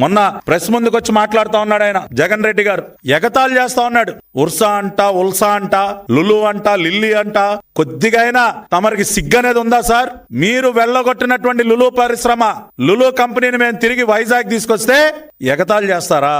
మొన్న ప్రెస్ ముందుకు వచ్చి మాట్లాడుతూ ఉన్నాడు ఆయన జగన్ రెడ్డి గారు, ఎగతాళి చేస్తా ఉన్నాడు. ఉర్సా అంట, ఉల్సా అంట, లులు అంట, లిల్లీ అంట. కొద్దిగా అయినా తమరికి సిగ్గనేది ఉందా సార్? మీరు వెళ్ళగొట్టినటువంటి లులు పరిశ్రమ, లులు కంపెనీని మేము తిరిగి వైజాగ్ తీసుకొస్తే ఎగతాళి చేస్తారా?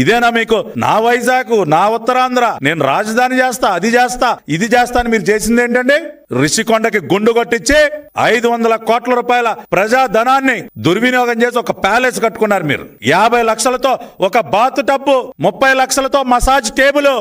ఇదేనా మీకు? నా వైజాగ్, నా ఉత్తరాంధ్ర, నేను రాజధాని చేస్తా, అది చేస్తా, ఇది చేస్తా అని మీరు చేసింది ఏంటండి? రిషికొండకి గుండు కొట్టించి 500 కోట్ల రూపాయల ప్రజా ధనాన్ని దుర్వినియోగం చేసి ఒక ప్యాలెస్ కట్టుకున్నారు మీరు. 50 లక్షలతో ఒక బాత్ టబ్బు, 30 లక్షలతో మసాజ్ టేబుల్,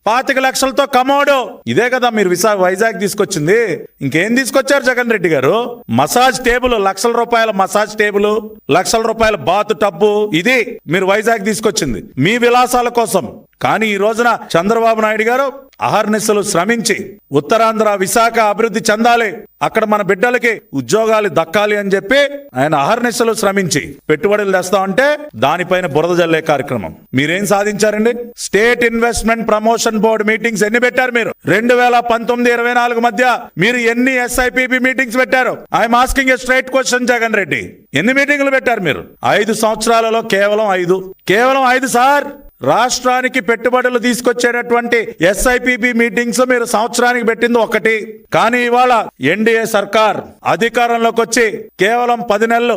25 లక్షలతో కమోడు. ఇదే కదా మీరు వైజాగ్ తీసుకొచ్చింది. ఇంకేం తీసుకొచ్చారు జగన్ రెడ్డి గారు? మసాజ్ టేబుల్, లక్షల రూపాయల మసాజ్ టేబుల్, లక్షల రూపాయల బాత్ టబ్బు, ఇది మీరు వైజాగ్ తీసుకొచ్చింది మీ విలాసాల కోసం. కానీ ఈ రోజున చంద్రబాబు నాయుడు గారు అహర్నిశలు శ్రమించి ఉత్తరాంధ్ర, విశాఖ అభివృద్ధి చెందాలి, అక్కడ మన బిడ్డలకి ఉద్యోగాలు దక్కాలి అని చెప్పి ఆయన అహర్నిశలు శ్రమించి పెట్టుబడులు తెస్తామంటే దానిపైన బురద జల్లే కార్యక్రమం. మీరేం సాధించారండి? State investment promotion board meetings ఎన్ని పెట్టారు మీరు? 2019-24 మధ్య మీరు ఎన్ని SIPB మీటింగ్స్ పెట్టారు? I'm asking a straight question Jagan Reddy. ఎన్ని మీటింగ్లు పెట్టారు మీరు? 5 సంవత్సరాలలో కేవలం 5 సార్. రాష్ట్రానికి పెట్టుబడులు తీసుకొచ్చేటటువంటి SIPB మీటింగ్స్ మీరు సంవత్సరానికి పెట్టింది 1. కానీ ఇవాళ ఎన్డీఏ సర్కార్ అధికారంలోకి వచ్చి కేవలం 10 నెలలు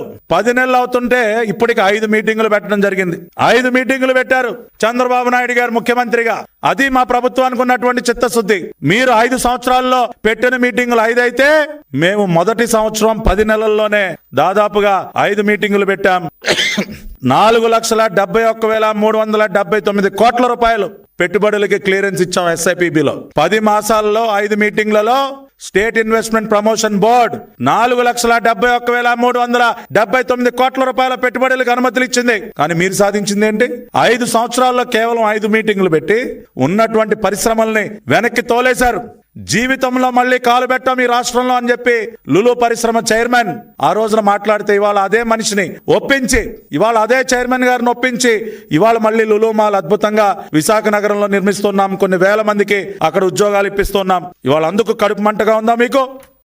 అవుతుంటే ఇప్పటికి 5 మీటింగులు పెట్టడం జరిగింది. 5 మీటింగులు పెట్టారు చంద్రబాబు నాయుడు గారు ముఖ్యమంత్రిగా. అది మా ప్రభుత్వానికి ఉన్నటువంటి చిత్తశుద్ధి. మీరు 5 సంవత్సరాల్లో పెట్టిన మీటింగులు 5 అయితే మేము మొదటి సంవత్సరం 10 నెలల్లోనే దాదాపుగా 5 మీటింగులు పెట్టాం. 4,71,379 కోట్ల రూపాయలు పెట్టుబడులకి క్లియరెన్స్ ఇచ్చాం SIPBలో. 10 మాసాలలో 5 మీటింగ్లలో స్టేట్ ఇన్వెస్ట్మెంట్ ప్రమోషన్ బోర్డు 4,71,379 కోట్ల రూపాయల పెట్టుబడులకు అనుమతులు ఇచ్చింది. కానీ మీరు సాధించింది ఏంటి? 5 సంవత్సరాల్లో కేవలం 5 మీటింగ్లు పెట్టి ఉన్నటువంటి పరిశ్రమల్ని వెనక్కి తోలేశారు. జీవితంలో మళ్ళీ కాలు పెట్టాం ఈ రాష్ట్రంలో అని చెప్పి లులు పరిశ్రమ చైర్మన్ ఆ రోజున మాట్లాడితే ఇవాళ అదే మనిషిని ఒప్పించి, ఇవాళ అదే చైర్మన్ గారిని ఒప్పించి ఇవాళ మళ్ళీ లులు మాల్ అద్భుతంగా విశాఖ నగరంలో నిర్మిస్తున్నాం. కొన్ని వేల మందికి అక్కడ ఉద్యోగాలు ఇప్పిస్తున్నాం. ఇవాళ అందుకు కడుపు మంటగా ఉందా మీకు?